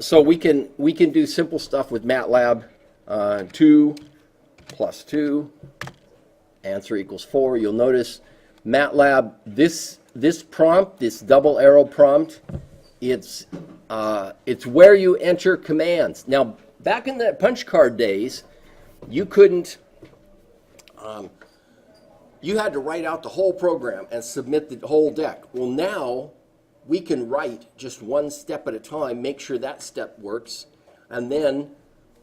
So we can do simple stuff with Matlab. 2 plus 2, answer equals 4. You'll notice Matlab, this prompt, this double arrow prompt, it's where you enter commands. Now, back in the punch card days, you couldn't, you had to write out the whole program and submit the whole deck. Well, now we can write just one step at a time, make sure that step works, and then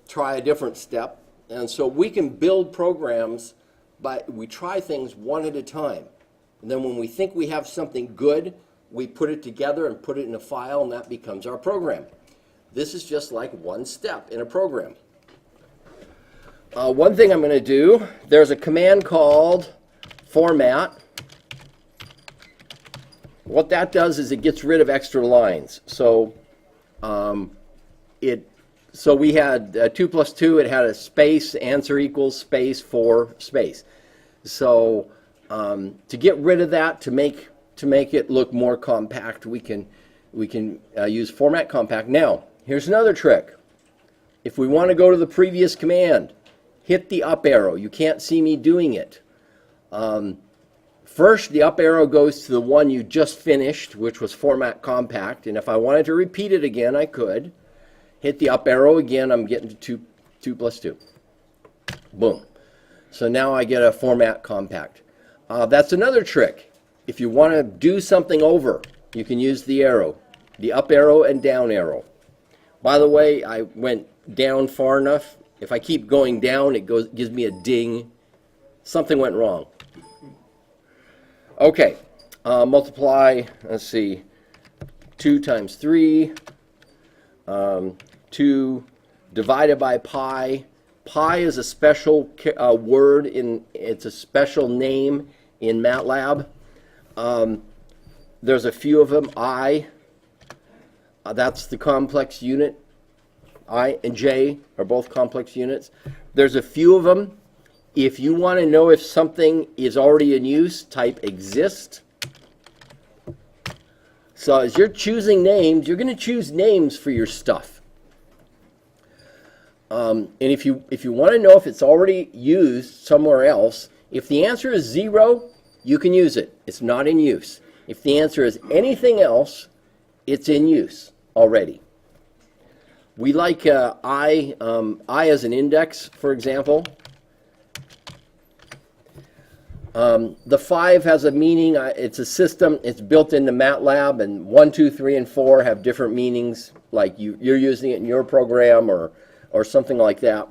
try a different step. And so we can build programs, but we try things one at a time. And then when we think we have something good, we put it together and put it in a file, and that becomes our program. This is just like one step in a program. One thing I'm going to do, there's a command called format. What that does is it gets rid of extra lines. So so we had 2 plus 2, it had a space, answer equals space, 4, space. So to get rid of that, to make it look more compact, we can use format compact. Now, here's another trick. If we want to go to the previous command, hit the up arrow. You can't see me doing it. First, the up arrow goes to the one you just finished, which was format compact. And if I wanted to repeat it again, I could. Hit the up arrow again, I'm getting to 2 plus 2. Boom. So now I get a format compact. That's another trick. If you want to do something over, you can use the arrow, the up arrow and down arrow. By the way, I went down far enough. If I keep going down, it gives me a ding. Something went wrong. Okay, multiply, let's see, 2 times 3. 2 divided by pi. Pi is a special word, it's a special name in Matlab. There's a few of them. I, that's the complex unit. I and J are both complex units. There's a few of them. If you want to know if something is already in use, type exist. So as you're choosing names, you're going to choose names for your stuff. And if you want to know if it's already used somewhere else, if the answer is 0, you can use it. It's not in use. If the answer is anything else, it's in use already. We like I as an index, for example. The 5 has a meaning. It's a system. It's built into Matlab, and 1, 2, 3, and 4 have different meanings, like you're using it in your program or something like that.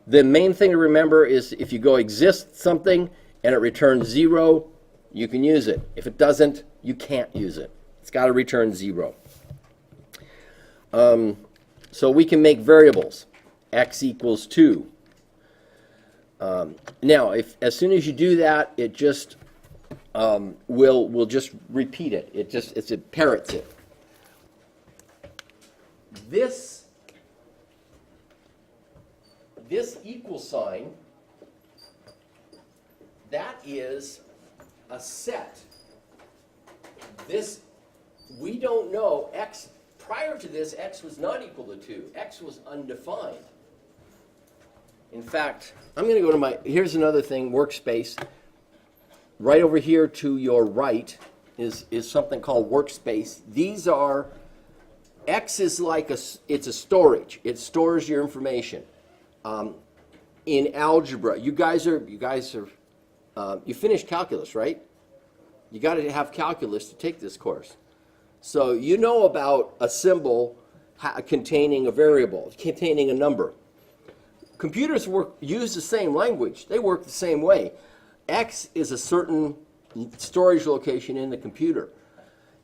The main thing to remember is if you go exist something and it returns 0, you can use it. If it doesn't, you can't use it. It's got to return 0. So we can make variables. X equals 2. Now, as soon as you do that, it just will just repeat it. It parrots it. This equal sign, that is a set. This, we don't know, x, prior to this, x was not equal to 2. X was undefined. In fact, I'm going to go to here's another thing, workspace. Right over here to your right is something called workspace. These are, X is like it's a storage. It stores your information. In algebra, you finished calculus, right? You got to have calculus to take this course. So you know about a symbol containing a variable, containing a number. Computers use the same language. They work the same way. X is a certain storage location in the computer,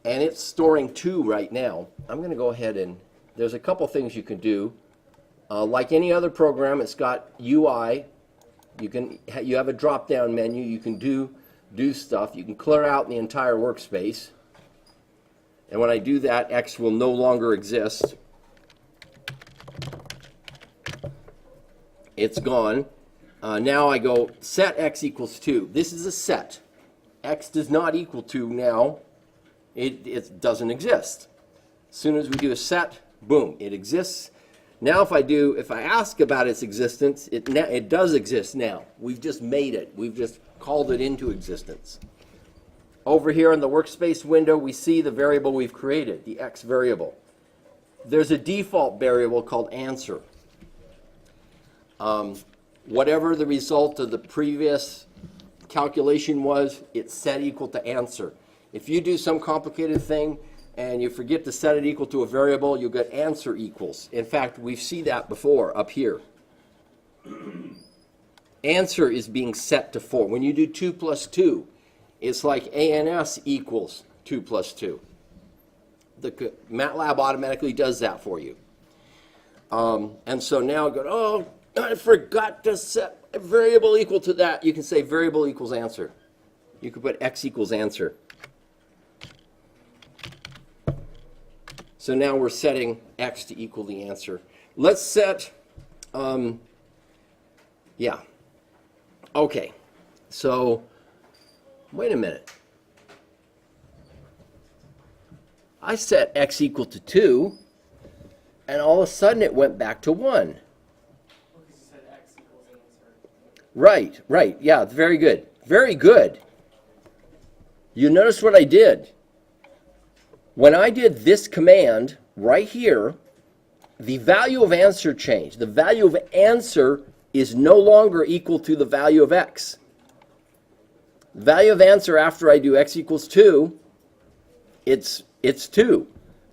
and it's storing 2 right now. I'm going to go ahead and there's a couple things you can do. Like any other program, it's got UI. You have a drop-down menu. You can do stuff. You can clear out the entire workspace, and when I do that, X will no longer exist. It's gone. Now I go set X equals 2. This is a set. X does not equal 2 now. It doesn't exist. As soon as we do a set, Boom, it exists. Now if I ask about its existence, it does exist now. We've just made it. We've just called it into existence. Over here in the workspace window, we see the variable we've created, the x variable. There's a default variable called answer. Whatever the result of the previous calculation was, it's set equal to answer. If you do some complicated thing and you forget to set it equal to a variable, you'll get answer equals. In fact, we've seen that before up here. Answer is being set to 4. When you do 2 plus 2, it's like ANS equals 2 plus 2. The Matlab automatically does that for you. And so now go, oh, I forgot to set a variable equal to that. You can say variable equals answer. You could put x equals answer. So now we're setting x to equal the answer. Let's set, yeah. Okay, so wait a minute. I set x equal to 2, and all of a sudden it went back to 1. Right, right, yeah, very good. Very good. You notice what I did? When I did this command right here, the value of answer changed. The value of answer is no longer equal to the value of x. The value of answer after I do x equals 2, it's 2.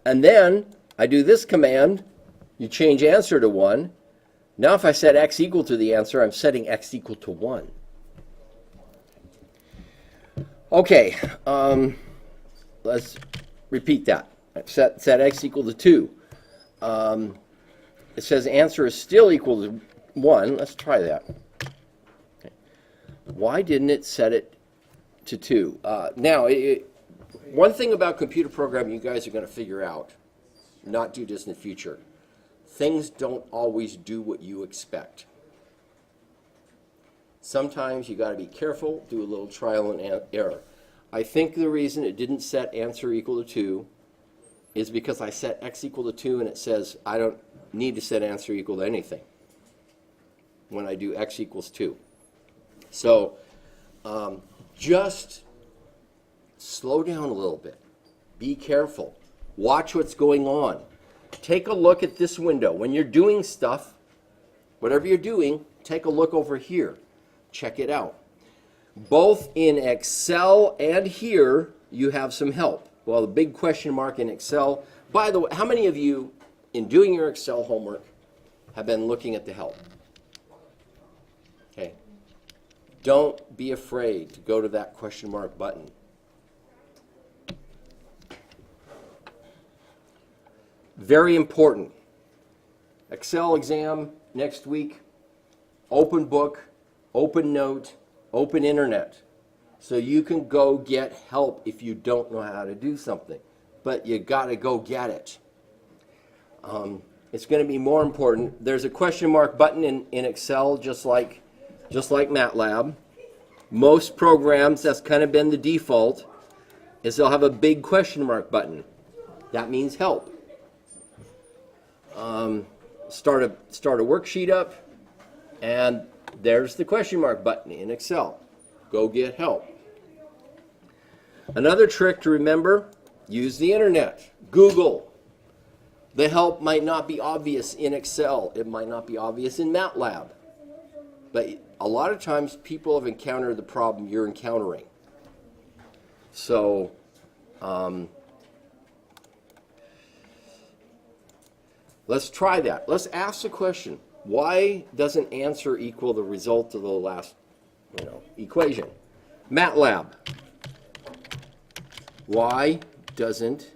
And then I do this command, you change answer to 1. Now if I set x equal to the answer, I'm setting x equal to 1. Okay, let's repeat that. I've set x equal to 2. It says answer is still equal to 1. Let's try that. Okay. Why didn't it set it to 2? Now, one thing about computer programming you guys are going to figure out, not too distant future, things don't always do what you expect. Sometimes you got to be careful, do a little trial and error. I think the reason it didn't set answer equal to 2 is because I set x equal to 2 and it says I don't need to set answer equal to anything when I do x equals 2. So just slow down a little bit. Be careful. Watch what's going on. Take a look at this window. When you're doing stuff, whatever you're doing, take a look over here. Check it out. Both in Excel and here, you have some help. Well, the big question mark in Excel. By the way, how many of you, in doing your Excel homework, have been looking at the help? Okay. Don't be afraid to go to that question mark button. Very important. Excel exam next week. Open book, open note, open internet. So you can go get help if you don't know how to do something. But you got to go get it. It's going to be more important. There's a question mark button in Excel just like Matlab. Most programs, that's kind of been the default, is they'll have a big question mark button. That means help. Start a worksheet up, and there's the question mark button in Excel. Go get help. Another trick to remember, use the internet. Google. The help might not be obvious in Excel. It might not be obvious in Matlab. But a lot of times people have encountered the problem you're encountering. So, let's try that. Let's ask the question, why doesn't answer equal the result of the last equation? Matlab. Why doesn't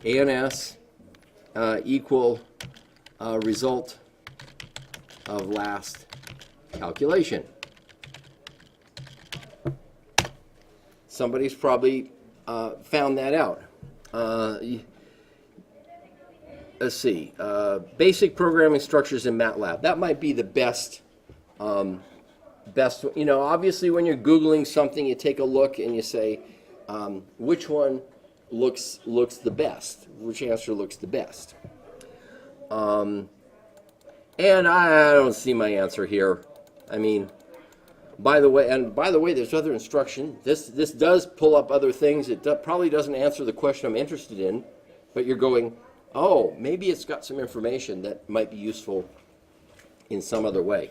ANS equal result of last calculation? Somebody's probably found that out. Let's see. Basic programming structures in Matlab. That might be the best best, obviously when you're Googling something, you take a look and you say, which one looks the best? Which answer looks the best? And I don't see my answer here. I mean, by the way, there's other instruction. This does pull up other things. It probably doesn't answer the question I'm interested in, but you're going, oh, maybe it's got some information that might be useful in some other way.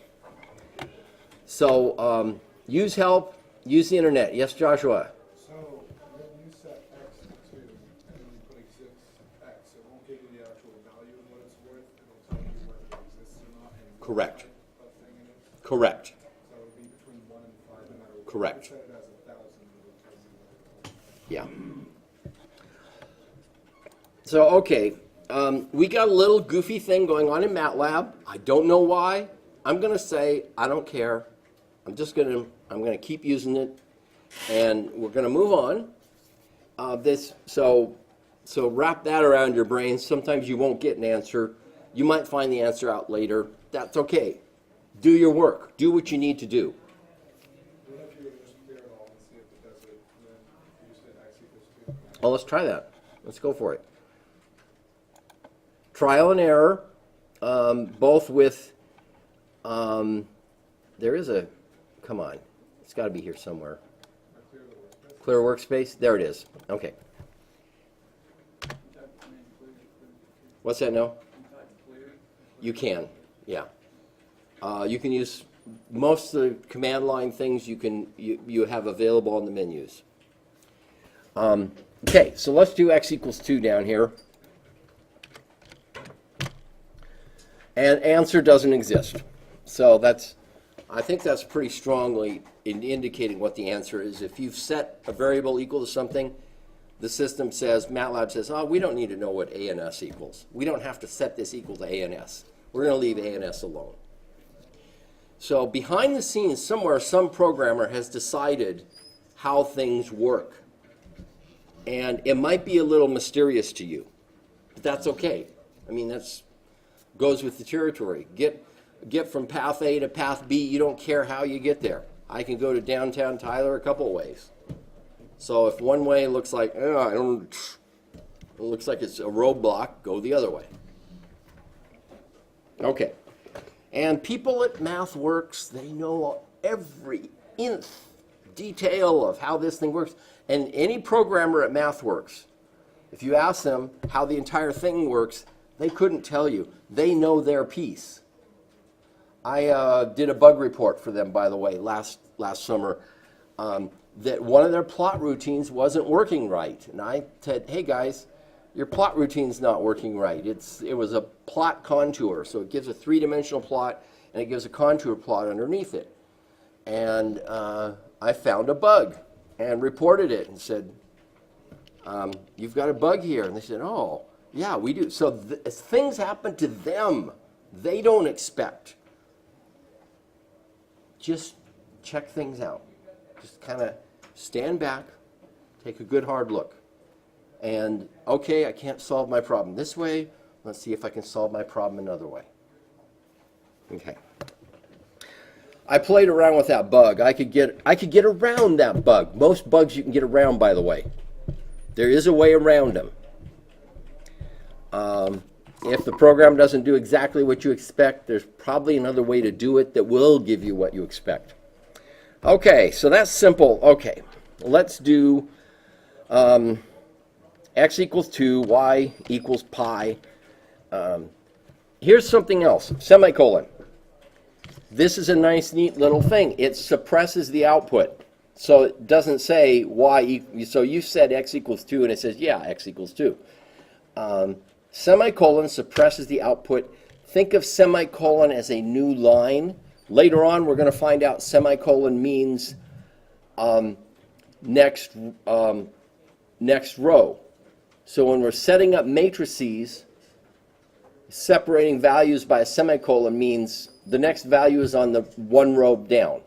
So use help, use the internet. Yes, Joshua? So when you set x to 2 and then you put exists x, it won't give you the actual value of what it's worth. It'll tell you whether it exists or not. And Correct. what thing it is. Correct. So it would be between 1 and 5 no matter what. Correct. If you set it as 1,000, it'll tell you what it is. Yeah. So, okay, we got a little goofy thing going on in Matlab. I don't know why. I'm going to say I don't care. I'm going to keep using it, and we're going to move on. So wrap that around your brain. Sometimes you won't get an answer. You might find the answer out later. That's okay. Do your work. Do what you need to do. What if you were to just clear it all and see if it does it, and then you said x equals 2? Well, let's try that. Let's go for it. Trial and error, both with, there is a, come on, it's got to be here somewhere. Clear workspace, there it is. Okay. What's that now? You can, yeah. You can use most of the command line things you have available on the menus. Okay, so let's do x equals 2 down here. And answer doesn't exist. So I think that's pretty strongly indicating what the answer is. If you've set a variable equal to something, the system says, Matlab says, oh, we don't need to know what A and S equals. We don't have to set this equal to A and S. We're going to leave A and S alone. So behind the scenes, somewhere, some programmer has decided how things work. And it might be a little mysterious to you, but that's okay. I mean, that's goes with the territory. Get from path A to path B. You don't care how you get there. I can go to downtown Tyler a couple of ways. So if one way looks like, it looks like it's a roadblock, go the other way. Okay. And people at MathWorks, they know every nth detail of how this thing works. And any programmer at MathWorks, if you ask them how the entire thing works, they couldn't tell you. They know their piece. I did a bug report for them, by the way, last summer, that one of their plot routines wasn't working right. And I said, hey guys, your plot routine's not working right. It was a plot contour, so it gives a three-dimensional plot and it gives a contour plot underneath it. And I found a bug and reported it and said, you've got a bug here. And they said, oh, yeah, we do. So things happen to them they don't expect. Just check things out. Just kind of stand back, take a good hard look. And, okay, I can't solve my problem this way. Let's see if I can solve my problem another way. Okay. I played around with that bug. I could get around that bug. Most bugs you can get around, by the way. There is a way around them. If the program doesn't do exactly what you expect, there's probably another way to do it that will give you what you expect. Okay, so that's simple. Okay, let's do x equals 2, y equals pi. Here's something else, semicolon. This is a nice, neat little thing. It suppresses the output. So it doesn't say y, so you said x equals 2, and it says, yeah, x equals 2. Semicolon suppresses the output. Think of semicolon as a new line. Later on, we're going to find out semicolon means next row. So when we're setting up matrices, separating values by a semicolon means the next value is on the one row down.